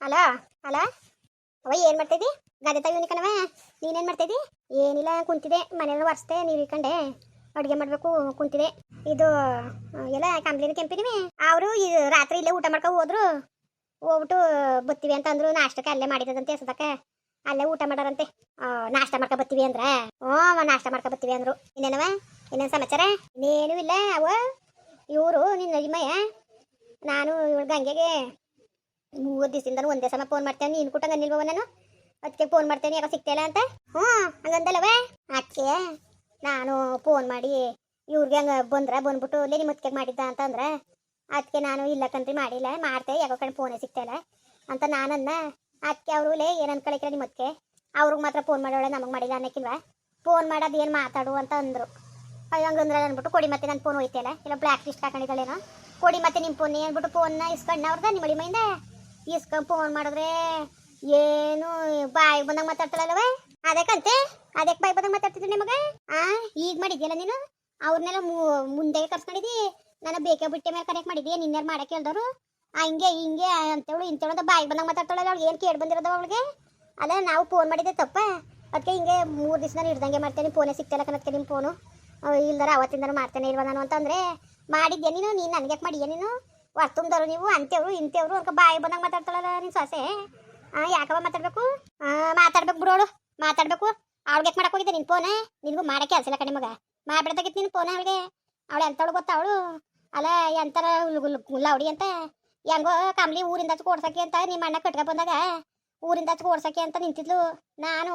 ಅಲ ಅಲ ಅವ ಏನ್ ಮಾಡ್ತಿದ್ದಿ? ಗದೆ ತಗೊಂಡಿ ಕಣವ. ನೀನೇನ್ ಮಾಡ್ತಿದ್ದಿ? ಏನಿಲ್ಲ, ಕುಂತಿದೆ. ಮನೆಯಲ್ಲ ಒರೆಸ್ದೆ, ನೀರು ಇಟ್ಕೊಂಡೆ, ಅಡುಗೆ ಮಾಡ್ಬೇಕು ಕುಂತಿದೆ. ಇದು ಎಲ್ಲ ಕಂಪ್ಲೇಂಟ್ ಕೆಂಪಿನಿವಿ. ಅವರು ರಾತ್ರಿ ಇಲ್ಲೇ ಊಟ ಮಾಡ್ಕೊ ಹೋದ್ರು. ಹೋಗ್ಬಿಟ್ಟು ಬತ್ತೀವಿ ಅಂತ ಅಂದ್ರು. ನಾಷ್ಟಕ್ಕೆ ಅಲ್ಲೇ ಮಾಡಿದಂತೆ ಎಸದಕ್ಕೆ ಅಲ್ಲೇ ಊಟ ಮಾಡಾರಂತೆ. ನಾಷ್ಟ ಮಾಡ್ಕೊ ಬತ್ತೀವಿ ಅಂದ್ರೆ ನಾಷ್ಟ ಮಾಡ್ಕೊ ಬತ್ತೀವಿ ಅಂದ್ರು. ಇನ್ನೇನವ, ಇನ್ನೇನು ಸಮಾಚಾರ? ಇನ್ನೇನು ಇಲ್ಲ. ಅವ ಇವರು ನಿನ್ನ ಅಜ್ಮಯ್ಯ, ನಾನು ಇವಳು ಗಂಗೆಗೆ 3 ದಿವಸದಿಂದ ಒಂದೇ ಸಮ ಫೋನ್ ಮಾಡ್ತೇನೆ. ನೀನು ಕೂಟಂಗ ನಿಲ್ವವ, ನಾನು ಅದಕ್ಕೆ ಫೋನ್ ಮಾಡ್ತೇನೆ, ಯಾಕೋ ಸಿಗ್ತಾಯಿಲ್ಲ ಅಂತ. ಹಂಗಂದಲ್ಲವ ಅದಕ್ಕೆ ನಾನು ಫೋನ್ ಮಾಡಿ ಇವ್ರಿಗೆ ಹಂಗೆ ಬಂದ್ಬಿಟ್ಟು ಲೇ ನಿಮ್ಮ ಮುತ್ಕೆಗೆ ಮಾಡಿದ್ದ ಅಂತ ಅಂದ್ರೆ ಅದಕ್ಕೆ ನಾನು ಇಲ್ಲ ಕಣ್ರಿ ಮಾಡಿಲ್ಲ, ಮಾಡ್ತೆ, ಯಾಕೋ ಕಣ್ ಫೋನೇ ಸಿಗ್ತಾಯಿಲ್ಲ ಅಂತ ನಾನನ್ನ. ಅದಕ್ಕೆ ಅವರು ಲೇ ಏನು ಅನ್ಕೊಳಿಕಿಲ್ಲ ನಿಮ್ಮ ಮುತ್ಕೆ, ಅವ್ರಿಗೆ ಮಾತ್ರ ಫೋನ್ ಮಾಡೋಳೆ, ನಮಗೆ ಮಾಡಿಲ್ಲ ಅನ್ನಕ್ಕಿಲ್ವಾ? ಫೋನ್ ಮಾಡೋದು ಏನು ಮಾತಾಡು ಅಂತ ಅಂದರು. ಹಂಗಂದ್ರೆ ಅಂದ್ಬಿಟ್ಟು ಕೊಡಿ ಮತ್ತೆ ನನ್ನ ಫೋನ್ ಹೋಯ್ತಿಲ್ಲ, ಇಲ್ಲ ಬ್ಲ್ಯಾಕ್ ಲಿಸ್ಟ್ ಹಾಕೊಂಡಿದ್ದಾಳೇನೋ. ಕೊಡಿ ಮತ್ತೆ ನಿಮ್ಮ ಫೋನ್ ಅಂದ್ಬಿಟ್ಟು ಫೋನ್ನ ಇಸ್ಕೊಂಡು ಅವ್ರದ ನಿಮ್ಮ ಮಳಿ ಮೈಯಿಂದ ಇಸ್ಕೊಂಡು ಫೋನ್ ಮಾಡಿದ್ರೆ ಏನು ಬಾಯಿಗೆ ಬಂದಂಗೆ ಮಾತಾಡ್ತಾಳಲ್ವ? ಅದಕ್ಕಂತೆ ಅದಕ್ಕೆ ಬಾಯಿ ಬಂದಂಗೆ ಮಾತಾಡ್ತಿದ್ದೆ ನಿಮಗೆ. ಈಗ ಮಾಡಿದ್ಯಲ್ಲ ನೀನು, ಅವ್ರನ್ನೆಲ್ಲ ಮುಂದೆ ಕರ್ಸ್ಕೊಂಡಿದ್ದಿ, ನಾನು ಬೇಕೇ ಬಿಟ್ಟೆ ಮೇಲೆ ಕನೆಕ್ಟ್ ಮಾಡಿದ್ದೆ. ನಿನ್ನೆರು ಮಾಡಕ್ಕೆ ಹೇಳ್ದವರು ಹಂಗೆ ಹಿಂಗೆ ಅಂತೇಳು ಇಂತೇಳು ಅಂತ ಬಾಯಿಗೆ ಬಂದಂಗೆ ಮಾತಾಡ್ತಾಳಲ್ಲ. ಅವ್ಳಿಗೆ ಏನು ಕೇಳಿ ಬಂದಿರೋದು ಅವಳಿಗೆ? ಅಲ್ಲ ನಾವು ಫೋನ್ ಮಾಡಿದ್ದೆ ತಪ್ಪ, ಅದಕ್ಕೆ ಹಿಂಗೆ 3 ದಿವಸ ನಾನು ಹಿಡ್ದಂಗೆ ಮಾಡ್ತೇನೆ, ಫೋನೇ ಸಿಗ್ತಾಯಿಲ್ಲ ಕಣಕ್ಕೆ ನಿಮ್ಮ ಫೋನು. ಇಲ್ದಾರ ಅವತ್ತಿಂದ ಮಾಡ್ತೇನೆ ಇಲ್ವ ನಾನು ಅಂತಂದರೆ ಮಾಡಿದ್ಯಾ ನೀನು ನನಗೆ ಯಾಕೆ ಮಾಡಿದ್ಯಾ ನೀನು? ವರ್ತುಂದವರು ನೀವು ಅಂತೆವ್ರು ಇಂತೆವ್ರು ಅನ್ಕ ಬಾಯಿ ಬಂದಂಗೆ ಮಾತಾಡ್ತಾಳಲ್ಲ ನಿನ್ನ ಸೊಸೆ. ಯಾಕವ ಮಾತಾಡ್ಬೇಕು? ಮಾತಾಡ್ಬೇಕು ಬಿಡೋಳು, ಮಾತಾಡ್ಬೇಕು. ಅವಳಿಗೆ ಯಾಕೆ ಮಾಡಕ್ಕೆ ಹೋಗಿದ್ದೆ ನಿನ್ನ ಫೋನ? ನಿನಗೂ ಮಾಡೋಕ್ಕೆ ಕೆಲಸ ಇಲ್ಲ ಕಣೆ ಮಗ, ಮಾಡ್ಬಿಡ್ದಾಗಿತ್ತು ನಿನ್ನ ಫೋನ ಅವಳಿಗೆ. ಅವಳು ಎಂತವಳು ಗೊತ್ತಾ ಅವಳು? ಅಲ್ಲ ಎಂಥರ ಲವಡಿ ಅಂತ, ಹೆಂಗೋ ಕಂಬ್ಲಿ ಊರಿಂದ ಹಚ್ಚಿ ಓಡ್ಸಕ್ಕೆ ಅಂತ ನಿಮ್ಮ ಅಣ್ಣ ಕಟ್ಕ ಬಂದಾಗ ಊರಿಂದ ಹಚ್ಚಿ ಓಡ್ಸಕ್ಕೆ ಅಂತ ನಿಂತಿದ್ಲು. ನಾನು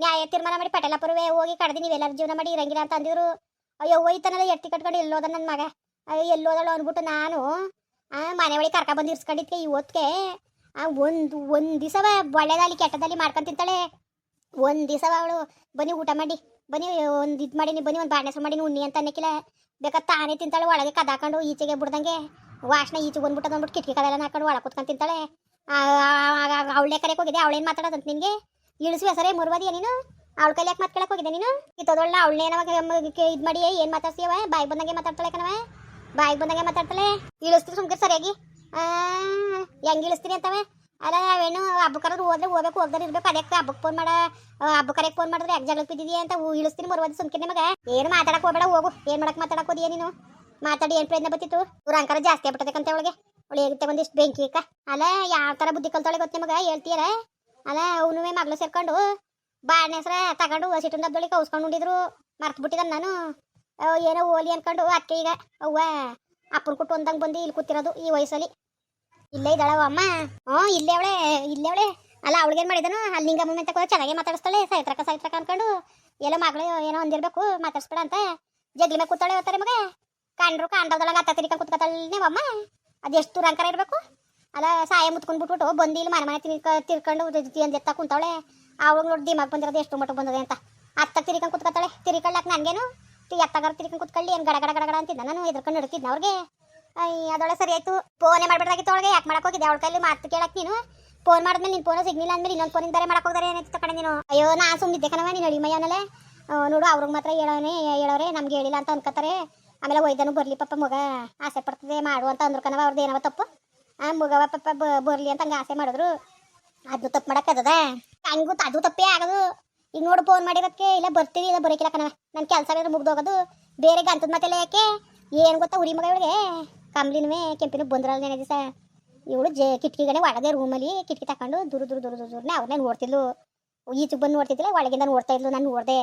ನ್ಯಾಯ ತೀರ್ಮಾನ ಮಾಡಿ ಪಟೇಲಪುರವೇ ಹೋಗಿ ಕಡ್ದು ನೀವೆಲ್ಲರೂ ಜೀವನ ಮಾಡಿ ಇರಂಗಿಲ್ಲ ಅಂತ ಅಂದಿದ್ರು. ಅಯ್ಯೋ ಹೋಯ್ತಾನಲ್ಲ ಎತ್ತಿ ಕಟ್ಕೊಂಡು ಎಲ್ಲೋದ ನನ್ನ ಮಗ, ಅಯ್ಯೋ ಎಲ್ಲೋದಳು ಅಂದ್ಬಿಟ್ಟು ನಾನು ಮನೆ ಒಳಗೆ ಕರ್ಕ ಬಂದು ಇರ್ಸ್ಕೊಂಡಿದ್ಕೆ ಇವತ್ತಿಗೆ ಒಂದು ದಿವಸವ ಒಳ್ಳೆದಾಲಿ ಕೆಟ್ಟದಲ್ಲಿ ಮಾಡ್ಕೊಂಡು ತಿಂತಾಳೆ. ಒಂದು ದಿವಸವ ಅವಳು ಬನ್ನಿ ಊಟ ಮಾಡಿ ಬನ್ನಿ ಒಂದು ಇದು ಮಾಡೀನಿ ಬನ್ನಿ ಒಂದು ಬಾಣೆಸ ಮಾಡಿ ಉಣ್ಣಿ ಅಂತ ಅನ್ನಕ್ಕಿಲ್ಲ. ಬೇಕಾದ್ರೆ ತಾನೇ ತಿಂತಾಳೆ, ಒಳಗೆ ಕದಾಕೊಂಡು ಈಚೆಗೆ ಬಿಡ್ದಂಗೆ ವಾಸನ ಈಚೆಗೆ ಬಂದ್ಬಿಟ್ಟು ಅಂದ್ಬಿಟ್ಟು ಕಿಟಕಿ ಕದೆಲ್ಲ ಹಾಕೊಂಡು ಒಳಗೆ ಕುತ್ಕೊಂಡು ತಿಂತಾಳೆ. ಅವಳೇ ಕರೆಯಕ್ಕೆ ಹೋಗಿದೆ, ಅವಳೇನು ಮಾತಾಡೋದಂತ ನಿನಗೆ? ಇಳಿಸುವ ಸರಿ ಮುರ್ವದಿಯ ನೀನು? ಅವಳ ಕೈಲಿ ಯಾಕೆ ಮಾತ್ಕೊಳಕ್ಕೆ ಹೋಗಿದೆ ನೀನು? ಕಿತ್ತೋದೊಳ್ಳ ಅವಳನ್ನೇನವಾಗ ಇದು ಮಾಡಿ ಏನು ಮಾತಾಡ್ತೀಯವ? ಬಾಯಿಗೆ ಬಂದಂಗೆ ಮಾತಾಡ್ತಾಳೆ ಕಣವ, ಬಾಯಿಗೆ ಬಂದಂಗೆ ಮಾತಾಡ್ತಾಳೆ. ಇಳಿಸ್ತೀವಿ ಸುಮ್ಕೆ ಸರಿಯಾಗಿ. ಹೆಂಗೆ ಇಳಿಸ್ತೀನಿ ಅಂತವೆ? ಅಲ್ಲ ನಾವೇನು ಹಬ್ಬ ಕರೆದು ಹೋದ್ರೆ ಹೋಗ್ಬೇಕು, ಹೋಗ್ದಾರೆ ಇರ್ಬೇಕು. ಅದಕ್ಕೆ ಹಬ್ಬಕ್ಕೆ ಫೋನ್ ಮಾಡ, ಹಬ್ಬ ಕರೆಗೆ ಫೋನ್ ಮಾಡಿದ್ರೆ ಯಾಕೆ ಜಗಳಕ್ಕೆ ಬಿದ್ದಿದೆಯಾ ಅಂತ ಇಳಿಸ್ತೀನಿ ಮರುವಾದ ಸುಮ್ಕೆ ನಿಮಗೆ. ಏನು ಮಾತಾಡಕ್ಕೆ ಹೋಗಬೇಡ, ಹೋಗು. ಏನು ಮಾಡಕ್ಕೆ ಮಾತಾಡಕ್ಕೆ ಹೋದಿಯಾ ನೀನು? ಮಾತಾಡಿ ಏನು ಪ್ರಯತ್ನ ಬತ್ತಿತ್ತು? ಇವ್ರ ಅಂಕಾರ ಜಾಸ್ತಿ ಆಗ್ಬಿಟ್ಟದಕ್ಕಂತೆ ಅವಳಿಗೆ. ಅವಳು ಹೇಗುತ್ತೆ ಒಂದಿಷ್ಟು ಬೆಂಕಿ ಅಕ್ಕ. ಅಲ್ಲ ಯಾವ ಥರ ಬುದ್ಧಿ ಕಲ್ತಾಳೆ ಗೊತ್ತ ನಿಮಗೆ? ಹೇಳ್ತೀಯಲ್ಲ. ಅಲ್ಲ ಅವನು ಮಗಳು ಸೇರ್ಕೊಂಡು ಬಾಣ ಹೆಸ್ರ ತಗೊಂಡು ಹಸಿಟ್ಟು ದಬ್ಬಳಿ ಕೌಸ್ಕೊಂಡು ಉಂಡಿದ್ರು. ಮರ್ತು ಬಿಟ್ಟಿದ್ದ ನಾನು. ಏನೋ ಓಲಿ ಅನ್ಕೊಂಡು ಅದಕ್ಕೆ ಈಗ ಅವ್ವ ಅಪ್ಪನ ಕೊಟ್ಟು ಒಂದಂಗೆ ಬಂದು ಇಲ್ಲಿ ಕೂತಿರೋದು ಈ ವಯಸ್ಸಲ್ಲಿ. ಇಲ್ಲೇ ಇದ್ದಾಳವ ಅಮ್ಮ. ಇಲ್ಲೇ ಅವಳೆ. ಅಲ್ಲ ಅವಳಿಗೇನು ಮಾಡಿದನು? ಅಲ್ಲಿ ನಿಂಗಮ್ಮ ಅಂತ ಚೆನ್ನಾಗೆ ಮಾತಾಡಿಸ್ತಾಳೆ. ಸಾಯ್ತ್ರಕ ಅನ್ಕೊಂಡು ಎಲ್ಲ ಮಗಳು ಏನೋ ಒಂದಿರ್ಬೇಕು ಮಾತಾಡ್ಸ್ಬೇಡ ಅಂತ ಜಗ್ಲಿ ಮೇಲೆ ಕೂತಾಳೆ. ಹೋಗ್ತಾರೆ ಮಗ ಕಂಡ್ರು ಕಾಂಡದೊಳಗೆ ಅತ್ತ ತಿರ್ಕೊಂಡು ಕೂತ್ಕೊತಾಳೇವಮ್ಮ. ಅದೆಷ್ಟು ದುರಂಕಾರ ಇರಬೇಕು? ಅಲ್ಲ ಸಾಯ ಮುತ್ಕೊಂಡು ಬಿಟ್ಬಿಟ್ಟು ಬಂದು ಇಲ್ಲಿ ಮನೆ ತಿರ್ಕೊಂಡು ಎತ್ತ ಕುಂತಾವಳೆ. ಅವಳು ನೋಡಿ ದಿಮಾಗ್ ಬಂದಿರೋದು ಎಷ್ಟು ಮಟ್ಟಿಗೆ ಬಂದದೆ ಅಂತ. ಅತ್ತ ತಿರ್ಕೊಂಡು ಕೂತ್ಕೊತಾಳೆ. ತಿರ್ಕೊಳ್ಳಕ್ಕೆ ನನಗೇನು ಎತ್ತಗಾರ ತಿರ್ಕೊಂಡು ಕೂತ್ಕೊಳ್ಳಿ ಏನು ಗಡ ಗಡ ಗಡ ಗಡ ಅಂತಿದ್ದ. ನಾನು ಎದ್ಕೊಂಡು ಇಡ್ತಿದ್ದೆ ಅವ್ರಿಗೆ. ಅದೊಳೆ ಸರಿ ಆಯ್ತು. ಫೋನೇ ಮಾಡ್ಬಿಡ್ದಾಗಿತ್ತು ಅವಳಿಗೆ. ಯಾಕೆ ಮಾಡಕ್ಕೆ ಹೋಗಿದ್ದೆ ಅವಳ ಕೈಲಿ ಮಾತು ಕೇಳಕ್ಕೆ ನೀನು? ಫೋನ್ ಮಾಡಿದ್ಮೇಲೆ ನಿನ್ನ ಫೋನು ಸಿಗ್ಲಿಲ್ಲ ಅಂದ್ಮೇಲೆ ಇನ್ನೊಂದು ಫೋನಿಂದ ಬೇರೆ ಮಾಡಕ್ಕೆ ಹೋಗ್ದಾರೆ ಏನಾಯ್ತು ಕಣೆ ನೀನು? ಅಯ್ಯೋ ನಾನು ಸುಮ್ಮನಿದ್ದೆ ಕಣವ. ನೀನು ಅಳಿಮಯ್ಯನಲ್ಲೇ ನೋಡು ಅವ್ರಿಗೆ ಮಾತ್ರ ಹೇಳೋರೆ ನಮ್ಗೆ ಹೇಳಿಲ್ಲ ಅಂತ ಅನ್ಕೋತಾರೆ. ಆಮೇಲೆ ಒಯ್ದನು ಬರಲಿ ಪಾಪ ಮಗ ಆಸೆ ಪಡ್ತದೆ ಮಾಡು ಅಂತ ಅಂದ್ರು ಕಣವ. ಅವ್ರದ್ದು ಏನವ ತಪ್ಪು? ಮಗವ ಪಾಪ ಬರಲಿ ಅಂತ ಹಂಗೆ ಆಸೆ ಮಾಡಿದ್ರು. ಅದು ತಪ್ಪು ಮಾಡೋಕ್ಕದ? ಹಂಗೂ ಅದು ತಪ್ಪೇ ಆಗೋದು. ಈಗ ನೋಡು ಫೋನ್ ಮಾಡಿರೋದಕ್ಕೆ ಇಲ್ಲ ಬರ್ತೀವಿ ಇಲ್ಲ ಬರೋಕಿಲ್ಲ ಕಣವ. ನನ್ನ ಕೆಲಸ ಏನಾದ್ರು ಮುಗ್ದೋಗೋದು. ಬೇರೆ ಗಂತದ ಮತ್ತೆಲ್ಲ ಯಾಕೆ? ಏನು ಗೊತ್ತಾ ಉರಿ ಮಗ ಇವಳಿಗೆ? ಕಂಬ್ಲಿನೂ ಕೆಂಪಿನೂ ಬಂದ್ರಲ್ಲ ನೆನೆ ದಿವಸ ಇವಳು ಕಿಟಕಿಗನೆ ಒಳಗೆ ರೂಮಲ್ಲಿ ಕಿಟಕಿ ತಗೊಂಡು ದೂರನೇ ಅವ್ರನ್ನೇ ನೋಡ್ತಿದ್ಲು. ಈಚೆಗೆ ಬಂದು ನೋಡ್ತಿದ್ದಿಲ್ಲ, ಒಳಗಿಂದ ನೋಡ್ತಾ ಇದ್ಲು. ನಾನು ನೋಡಿದೆ.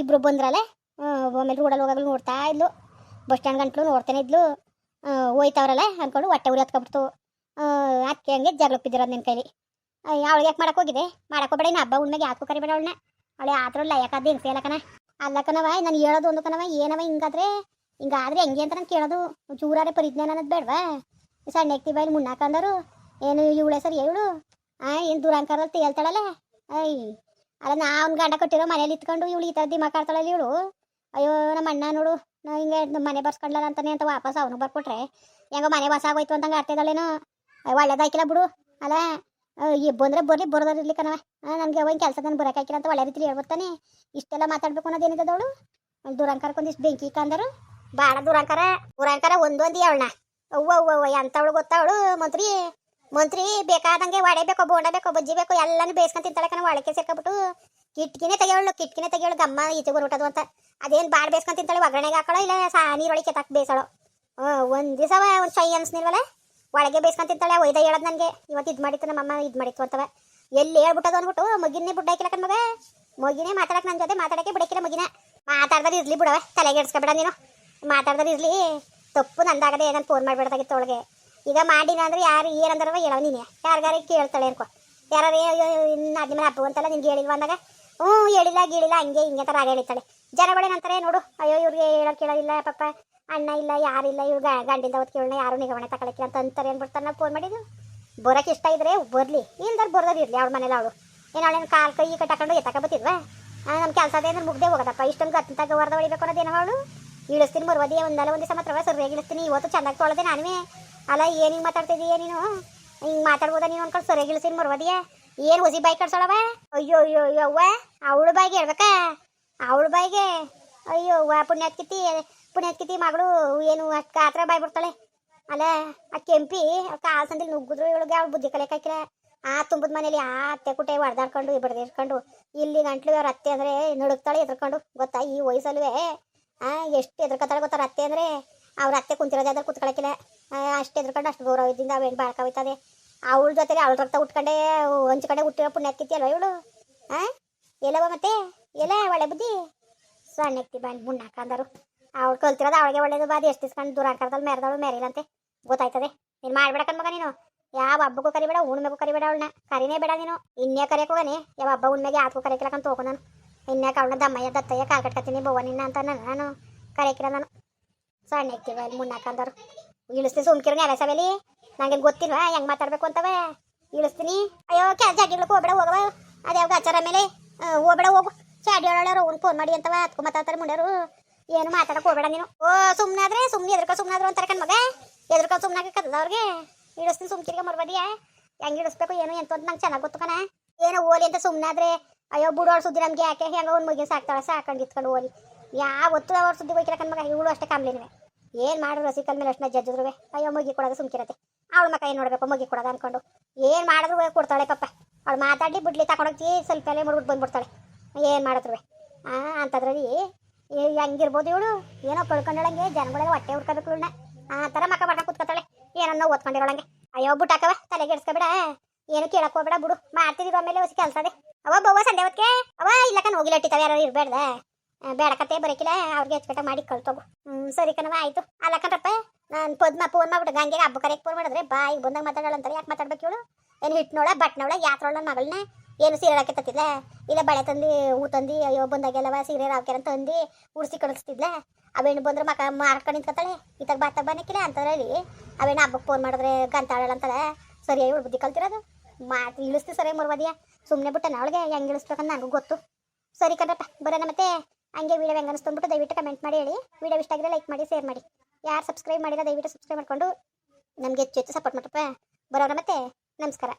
ಇಬ್ಬರು ಬಂದ್ರಲ್ಲ, ಆಮೇಲೆ ರೋಡಲ್ಲಿ ಹೋಗಾಗಲು ನೋಡ್ತಾ ಇದ್ಲು. ಬಸ್ ಸ್ಟ್ಯಾಂಡ್ ಗಂಟ್ಲು ನೋಡ್ತಾನೆ ಇದ್ಲು. ಹೋಯ್ತವ್ರಲ್ಲ ಅಂದ್ಕೊಂಡು ಹೊಟ್ಟೆ ಉರಿ ಹತ್ಕೊಬಿಡ್ತು. ಅದಕ್ಕೆ ಹಂಗೆ ಜಗಳಕ್ಕೆ ಬಿದ್ದಿರೋದು ನಿನ್ನ ಕೈಲಿ. ಅವಳಿಗೆ ಯಾಕೆ ಮಾಡಕ್ಕೆ ಹೋಗಿದೆ? ಮಾಡಕ್ಕೋಬೇಡ. ಇನ್ನು ಹಬ್ಬ ಉಣ್ಮೆಗೆ ಯಾಕೂ ಕರಿಬೇಡ ಅವಳನ್ನ. ಅವಳೆ ಆದ್ರಲ್ಲ ಯಾಕಾದ ಹೆಂಗ್ಸೆ ಅಲ್ಲ ಕಣ. ಅಲ್ಲ ಕಣವ, ನಾನು ಹೇಳೋದು ಒಂದು ಕಣವ. ಏನವ ಹಿಂಗಾದ್ರೆ ಹೆಂಗೆ ಅಂತ ನಾನು ಕೇಳೋದು. ಚೂರಾರೆ ಪರಿಜ್ಞಾನ ಅನ್ನೋದು ಬೇಡವಾ? ಸಣ್ಣ ಎಕ್ತಿ ಬಾಯಲ್ಲಿ ಮುನ್ನಾಕಂದರು ಏನು ಇವಳೆ ಸರಿ ಇವಳು? ಏನು ದುರಂಕಾರದಲ್ಲಿ ತೇಳ್ತಾಳಲ್ಲ. ಅಲ್ಲ ನಾವು ಗಂಡ ಕಟ್ಟಿರೋ ಮನೇಲಿ ಇತ್ಕೊಂಡು ಇವಳು ಈ ಥರ ದಿಮಾಕ್ ಆಡ್ತಾಳಲ್ಲ ಇವಳು. ಅಯ್ಯೋ ನಮ್ಮ ಅಣ್ಣ ನೋಡು, ನಾ ಹಿಂಗೆ ಮನೆ ಬರ್ಸ್ಕೊಂಡ್ಲಲ್ಲ ಅಂತಾನೆ ಅಂತ ವಾಪಸ್ ಅವನು ಬರ್ಕೊಟ್ರೆ ಹೆಂಗೋ ಮನೆ ವಾಸ ಆಗೋಯ್ತು ಅಂತಂಗೆ ಆಡ್ತಿದ್ದಾಳೇನೋ. ಒಳ್ಳೇದಾಯ್ಕಿಲ್ಲ ಬಿಡು. ಅಲ್ಲ ಬಂದರೆ ಬರಲಿ, ಬರೋದಿರ್ಲಿ ಕಣವ. ನನಗೆ ಅವಾಗ ಕೆಲಸ ನಾನು ಬರೋಕ್ಕಾಗಿಲ್ಲ ಅಂತ ಒಳ್ಳೆ ರೀತಿಲಿ ಹೇಳ್ಬರ್ತಾನೆ. ಇಷ್ಟೆಲ್ಲ ಮಾತಾಡ್ಬೇಕು ಅನ್ನೋದೇನಿದ್ದವಳು? ದುರಂಕಾರಕ್ಕೊಂದಿಷ್ಟು ಬೆಂಕಿ ಕಂದರು. ಬಾಳ ದುರಂಕಾರ ಒಂದೊಂದು ಅವಳನ್ನ ಅವ್ವ ಎಂತವಳು ಗೊತ್ತವಳು ಮಂತ್ರಿ. ಮಂತ್ರಿ ಬೇಕಾದಂಗೆ ವಡೆ ಬೇಕೋ ಬೋಂಡ ಬೇಕೋ ಬಜ್ಜಿ ಬೇಕೋ ಎಲ್ಲಾನು ಬೇಯಿಸ್ಕೊಂಡ್ ತಿಂತಾಳೆ ಕಣ ಒಳಕ್ಕೆ ಸೇರ್ಕೊಬಿಟ್ಟು ಕಿಟ್ಕಿನೇ ತೆಗಿಯೋಳು ಗಮ್ಮ ಈಚೆ ಬರುಟದು ಅಂತ ಅದೇನ್ ಬಾಡ್ ಬೇಯಿಸ್ಕೊಂಡ್ ತಿಂತಾಳೆ ಒಗ್ಗರಣೆಗೆ ಹಾಕೊಳ್ಳೋ ಇಲ್ಲ ನೀರೊಳಗೆ ಕೆತ್ತಾಕ್ ಬೇಯಿಸೋಳು ಒಂದ್ ದಿವಸ ಒಂದು ಶೈ ಅನ್ಸ್ನಿಲ್ವಲ್ಲ ಒಳಗೆ ಬೇಯಿಸ್ಕೊಂಡ್ ತಿಂತಾಳೆ ಒಯ್ದ ಹೇಳೋದು ನನಗೆ ಇವತ್ತು ಇದು ಮಾಡಿತ್ತು ನಮ್ಮಮ್ಮ ಇದು ಮಾಡಿತ್ತು ಅಂತವ ಎಲ್ಲಿ ಹೇಳ್ಬಿಟ್ಟದು ಅಂದ್ಬಿಟ್ಟು ಮಗಿನೇ ಬುಡ್ಡ ಹಾಕಿಲ್ಲ ಕಣ್ ಮಗ ಮಗಿನೇ ಮಾತಾಡಕ್ ನನ್ನ ಜೊತೆ ಮಾತಾಡಕ್ಕೆ ಬಿಡಕ್ಕಿಲ್ಲ ಮಗಿನ ಮಾತಾಡ್ದಾರ ಇರ್ಲಿ ಬಿಡವೆ ತಲೆಗೆ ಇಡ್ಸ್ಕೊಬೇಡ ನೀನು ಮಾತಾಡ್ದಾರ ಇರ್ಲಿ ತಪ್ಪು ನಂದಾಗದೆ ಏನಂತ ಫೋನ್ ಮಾಡ್ಬಿಡ್ದಾಗಿತ್ತು ಅವಳಿಗೆ ಈಗ ಮಾಡಿನ ಅಂದ್ರೆ ಯಾರು ಏನಂದ್ರವ ಹೇಳವ ನೀನೆ ಯಾರಿಗಾರ ಕೇಳ್ತಾಳೆ ಅನ್ಕೋ ಯಾರು ಇನ್ನು ಅಜ್ಜಿ ಮನೆ ಹಬ್ಬ ಅಂತಲ್ಲ ನಿನ್ಗೆ ಹೇಳಿಲ್ವ ಅಂದಾಗ ಹೇಳಿಲ್ಲ ಗೀಳಿಲ್ಲ ಹಂಗೆ ಹಿಂಗೆ ಥರ ಆಗ ಹೇಳಿತಾಳೆ ಜನಗಳೇನಂತಾರೆ ನೋಡು ಅಯ್ಯೋ ಇವ್ರಿಗೆ ಹೇಳೋಕೆ ಕೇಳೋದಿಲ್ಲ ಪಾಪ ಅಣ್ಣ ಇಲ್ಲ ಯಾರಿಲ್ಲ ಇವ್ರು ಗಂಡಿಂದ ಅವತ್ತು ಕೇಳೋಣ ಯಾರು ನಿಗಮನೆ ತಗೊಳಕ್ಕಿಲ್ಲ ಅಂತ ಅಂತಾರೆ ಅಂದ್ಬಿಡ್ತಾರೆ ನಾವು ಫೋನ್ ಮಾಡಿದ್ದು ಬರೋಕೆ ಇಷ್ಟ ಇದ್ರೆ ಬರಲಿ ಇಲ್ದಾರ ಬರ್ದಾರ ಇರಲಿ ಅವಳ ಮನೇಲಿ ಅವಳು ಏನು ಅವಳೇನು ಕಾಲು ಕೈ ಕಟ್ಟಾಕೊಂಡು ಎತ್ತಕ ಬತ್ತಿದ್ವಾ ನಮ್ಮ ಕೆಲಸ ಅದೇನು ಮುಗ್ದೆ ಹೋಗೋದಪ್ಪ ಇಷ್ಟೊಂದು ಗತ್ತಂತಾಗ ಹೊರದ ಹೊಡಿಬೇಕು ಅನ್ನೋದೇನೋ ಅವಳು ಇಳಿಸ್ತೀನಿ ಬರುವುದೇ ಒಂದಲ್ಲ ಒಂದು ದಿವಸ ಮಾತ್ರವ ಸರಿಯಾಗಿ ಇಳಿಸ್ತೀನಿ ಇವತ್ತು ಚೆನ್ನಾಗಿ ತೊಳೆದೆ ನಾನುವೇ ಅಲ್ಲ ಏನು ಹಿಂಗೆ ಮಾತಾಡ್ತಿದ್ದೀಯ ನೀನು ಹಿಂಗೆ ಮಾತಾಡ್ಬೋದ ನೀನು ಅನ್ಕೊಂಡು ಸರಿಯಾಗಿ ಇಳಿಸ್ತೀನಿ ಬರುವುದಿಯಾ ಏನು ಹೊಸಿ ಬಾಯಿ ಕಟ್ಸೋಳವ ಅಯ್ಯೋ ಅಯ್ಯೋ ಅಯ್ಯೋ ಅವ್ವ ಅವಳು ಬಾಯಿಗೆ ಹೇಳ್ಬೇಕಾ ಅವಳ ಬಾಯಿಗೆ ಅಯ್ಯೋ ಅವ್ವ ಪುಣ್ಯಾತ್ಕಿತಿ ಮಗಳು ಏನು ಅಕ್ಕ ಹತ್ರ ಬಾಯಿ ಬಿಡ್ತಾಳೆ ಅಲ್ಲ ಆ ಕೆಂಪಿ ಕಾಲು ಸಂದಿಲ್ ನುಗ್ಗಿದ್ರು ಇವಳಿಗೆ ಅವಳು ಬುದ್ಧಿ ಕಲಿಯಕ್ಕಾಕಿಲ್ಲ ಆ ತುಂಬದ ಮನೇಲಿ ಆ ಅತ್ತೆ ಕುಟೆ ಹೊಡೆದಾಡ್ಕೊಂಡು ಬಡ್ದಿರ್ಕೊಂಡು ಇಲ್ಲಿ ಗಂಟ್ಲು ಅವ್ರ ಅತ್ತೆ ಅಂದರೆ ನಡುಕ್ತಾಳೆ ಎದ್ರಕೊಂಡು ಗೊತ್ತಾ ಈ ವಯಸ್ಸಲ್ವೇ ಎಷ್ಟು ಎದ್ರಕತ್ತಾಳೆ ಗೊತ್ತಾರ ಅತ್ತೆ ಅಂದರೆ ಅವ್ರ ಅತ್ತೆ ಕುಂತಿರೋದೇ ಅದ್ರ ಕುತ್ಕೊಳಕಿಲ್ಲ ಅಷ್ಟು ಎದ್ರಕೊಂಡು ಅಷ್ಟು ಗೌರವದಿಂದ ಅವೇನು ಬಾಳ್ಕೋಯ್ತದೆ ಅವಳ ಜೊತೆಲಿ ಅವಳ ರಕ್ತ ಉಟ್ಕೊಂಡೆ ಹಂಚ್ಕೊಂಡೆ ಹುಟ್ಟಿರೋ ಪುಣ್ಯಾತ್ಕಿತಿ ಅಲ್ವ ಇವಳು ಎಲ್ಲವ ಮತ್ತೆ ಎಲ್ಲ ಒಳ್ಳೆ ಬುದ್ಧಿ ಸಣ್ಣಕ್ತಿ ಬಂದು ಮುಣ್ಣಾಕಂದರು ಅವಳು ಕಲ್ತಿರೋದು ಅವಳಿಗೆ ಒಳ್ಳೇದು ಬಾದಿ ಎಷ್ಟು ಇಸ್ಕೊಂಡು ದೂರ ಹಾಕರ್ದಲ್ಲಿ ಮೆರೆದವಳು ಮೆರಿಲಂತೆ ಗೊತ್ತಾಯ್ತದೆ ನೀನು ಮಾಡ್ಬೇಡಕನ್ ಮಗ ನೀನು ಯಾವ ಹಬ್ಬಕ್ಕೂ ಕರಿಬೇಡ ಉಣ್ಮೆಗೂ ಕರಿಬೇಡ ಅವಳನ್ನ ಕರಿನೇ ಬೇಡ ನೀನು ಇನ್ನೇ ಕರಿಯಕ್ಕೆ ಹೋಗನೆ ಯಾವ ಹಬ್ಬ ಉಣ್ಮೆಗೆ ಯಾಕೂ ಕರೆಯಕ್ಕಿಲ್ಲಕಂತ ಹೋಗು ನಾನು ಇನ್ಯಾಕೆ ಅವಳನ್ನ ದಮ್ಮಯ್ಯ ದತ್ತಯ್ಯ ಕಾಲ್ ಕಟ್ಕೊತೀನಿ ಬವ್ವ ನಿನ್ನ ಅಂತ ನಾನು ಕರೆಯಕ್ಕಿಲ್ಲ ನಾನು ಸಣ್ಣ ಇಕ್ತೀವಿ ಅಲ್ಲಿ ಮುನ್ನಾಕಂದರು ಇಳಿಸ್ತೀನಿ ಸುಮ್ಕಿರೋ ನೆಲೆ ಸಭೆಲಿ ನಂಗೆ ಗೊತ್ತಿಲ್ವಾ ಹೆಂಗೆ ಮಾತಾಡ್ಬೇಕು ಅಂತವ ಇಳಿಸ್ತೀನಿ ಅಯ್ಯೋ ಜಾಗಿಗ್ಲಕ್ಕೆ ಹೋಗ್ಬೇಡ ಹೋಗವ ಅದ್ಯಾವ ಆಚಾರ ಮೇಲೆ ಹೋಗ್ಬೇಡ ಹೋಗು ಚಾಡಿ ಹೇಳೋರು ಅವ್ನು ಫೋನ್ ಮಾಡಿ ಅಂತವ ಹತ್ಕೊ ಮಾತಾಡ್ತಾರೆ ಮುಂಡ್ಯಾರು ಏನು ಮಾತಾಡಕ್ಕೆ ಹೋಗ್ಬೇಡ ನೀನು ಸುಮ್ಮನಾದ್ರೆ ಸುಮ್ಮನೆ ಸುಮ್ಮನಾದ್ರು ಅಂತಾರೆ ಕಣ್ ಮಗ ಸುಮ್ಮನಾಗ ಕತ್ತದ ಅವ್ರಿಗೆ ಇಳಿಸ್ತೀನಿ ಸುಮ್ಕಿರ್ಗೆ ಮರ್ಬದಿಯಾ ಹೆಂಗೆ ಇಳಿಸ್ಬೇಕು ಏನು ಎಂತ ಅಂತ ನಂಗೆ ಚೆನ್ನಾಗಿ ಗೊತ್ತು ಕಣ ಏನೋ ಓಲಿ ಅಂತ ಸುಮ್ಮನಾದ್ರೆ ಅಯ್ಯೋ ಬುಡೋಳು ಸುದ್ದಿ ನಮ್ಗೆ ಯಾಕೆ ಹೆಂಗ ಒಂದು ಮುಗಿನ ಸಾಕ್ತಾಳೆ ಸಾಕೊಂಡು ಇತ್ಕೊಂಡು ಓಲಿ ಯಾವತ್ತು ಅವ್ರ ಸುದ್ದಿ ಹೋಯ್ಕಿಲ್ಲ ಕಣ್ ಮಗ ಇವಳು ಅಷ್ಟೇ ಕಾಮ್ಲಿನವೆ ಏನು ಮಾಡಿದ್ರು ರಸಿಕಲ್ ಮೇಲೆ ಅಷ್ಟು ಜಜ್ಜಿದ್ರು ಅಯ್ಯೋ ಮುಗಿ ಕೊಡೋದು ಸುಮ್ಕಿರತ್ತೆ ಅವಳ ಮಕ್ಕ ಏನು ನೋಡ್ಬೇಕು ಮುಗಿ ಕೊಡೋದು ಅನ್ಕೊಂಡು ಏನು ಮಾಡಿದ್ರು ಕೊಡ್ತಾಳೆ ಪಪ್ಪ ಅವಳು ಮಾತಾಡಿ ಬಿಡ್ಲಿ ತಗೊಂಡೋಗಿ ಸ್ವಲ್ಪ ಎಲ್ಲ ಮುಡ್ಬಿಟ್ಟು ಬಂದ್ಬಿಡ್ತಾಳೆ ಏನು ಮಾಡಿದ್ರು ಅಂತದ್ರಲ್ಲಿ ಹೆಂಗಿರ್ಬೋದು ಇವಳು ಏನೋ ಕಳ್ಕೊಂಡಳಂಗೆ ಜನಗಳಿಗೆ ಹೊಟ್ಟೆ ಹುಡ್ಕೋಬೇಕು ಇವಳನ್ನ ಆ ಥರ ಮಕ್ಕ ಮಾಡ್ಕೊಂಡು ಕೂತ್ಕೊತಾಳೆ ಏನನ್ನೋ ಓದ್ಕೊಂಡಿರೋಳಂಗೆ ಅಯ್ಯೋ ಬುಟ್ಟಾಕವ ತಲೆಗೆ ಇಡ್ಸ್ಕೊಬೇಡ ಏನು ಕೇಳಕ್ ಹೋಗ್ಬೇಡ ಬಿಡು ಮಾಡ್ತಿದ್ದೀವಿ ಆಮೇಲೆ ಹೊಸ ಕೆಲಸ ಅದೇ ಅವ ಬವ್ವ ಸಂಡೆ ಹೊತ್ತಿಗೆ ಅವ ಇಲ್ಲಕನ್ ಹೋಗಿಲ್ಲ ಇಟ್ಟಿತಾವೆ ಯಾರು ಇರಬೇಡ್ದ ಬೇಡಕತ್ತೆ ಬರೋಕಿಲ್ಲ ಅವ್ರಿಗೆ ಹೆಚ್ಚು ಮಾಡಿ ಕಳ್ತೋಗು ಸರಿ ಕಣವ ಆಯ್ತು ಅಲ್ಲ ಕಣ್ರಪ್ಪ ನಾನು ಪದ್ಮ ಫೋನ್ ಮಾಡ್ಬಿಟ್ಟು ಗಂಗೆಗೆ ಹಬ್ಬ ಕರೆಗೆ ಫೋನ್ ಮಾಡಿದ್ರೆ ಬಾಯಿಗೆ ಬಂದಾಗ ಮಾತಾಡೋಳಂತಾರೆ ಯಾಕೆ ಮಾತಾಡ್ಬೇಕು ಇವಳು ಏನು ಹಿಟ್ನೋಳ ಬಟ್ನೋಳ ಯಾತ್ರೋಳ ನನ್ನ ಮಗಳನ್ನ ಏನು ಸೀರೆ ಹಾಕಿ ತತ್ತಿದ್ಲ ಇಲ್ಲ ಬಳೆ ತಂದು ಹೂ ತಂದು ಅಯ್ಯೋ ಬಂದಾಗೆಲ್ಲವ ಸೀರೆ ರಾವ್ಕೆರ ತಂದು ಉಡ್ಸಿ ಕಳಿಸ್ತಿದ್ಲ ಅವೇನು ಬಂದ್ರೆ ಮಕ್ಕ ಮಾರ್ಕೊಂಡು ನಿಂತ್ಕೊತಾಳೆ ಇತ್ತಾಗ ಬಾತಾಗ ಬನ್ನಕ್ಕಿಲ್ಲ ಅಂತದ್ರಲ್ಲಿ ಅವೇನು ಹಬ್ಬಕ್ಕೆ ಫೋನ್ ಮಾಡಿದ್ರೆ ಗಂತಾಳಂತಾಳೆ ಸರಿಯಾಗಿ ಇವಳು ಬುದ್ಧಿ ಕಲ್ತಿರೋದು ಮಾತು ಇಳಿಸ್ತು ಸರಿಯಾಗಿ ಮರ್ಬೋದಿಯಾ ಸುಮ್ಮನೆ ಬಿಟ್ಟ ಅವಳಿಗೆ ಹೆಂಗೆ ಇಳಿಸ್ಬೇಕಂತ ನನಗೂ ಗೊತ್ತು ಸರಿ ಕಣ್ರಪ್ಪ ಬರೋಣ ಮತ್ತೆ ಹಂಗೆ ವೀಡಿಯೋ ಹೆಂಗೆ ಅನಿಸ್ತು ದಯವಿಟ್ಟು ಕಮೆಂಟ್ ಮಾಡಿ ಹೇಳಿ ವೀಡಿಯೋ ಇಷ್ಟ ಆಗಿದ್ರೆ ಲೈಕ್ ಮಾಡಿ ಶೇರ್ ಮಾಡಿ ಯಾರು ಸಬ್ಸ್ಕ್ರೈಬ್ ಮಾಡಿಲ್ಲ ದಯವಿಟ್ಟು ಸಬ್ಸ್ಕ್ರೈಬ್ ಮಾಡಿಕೊಂಡು ನಮಗೆ ಹೆಚ್ಚು ಹೆಚ್ಚು ಸಪೋರ್ಟ್ ಮಾಡ್ರಪ್ಪ ಬರೋಣ ಮತ್ತೆ ನಮಸ್ಕಾರ.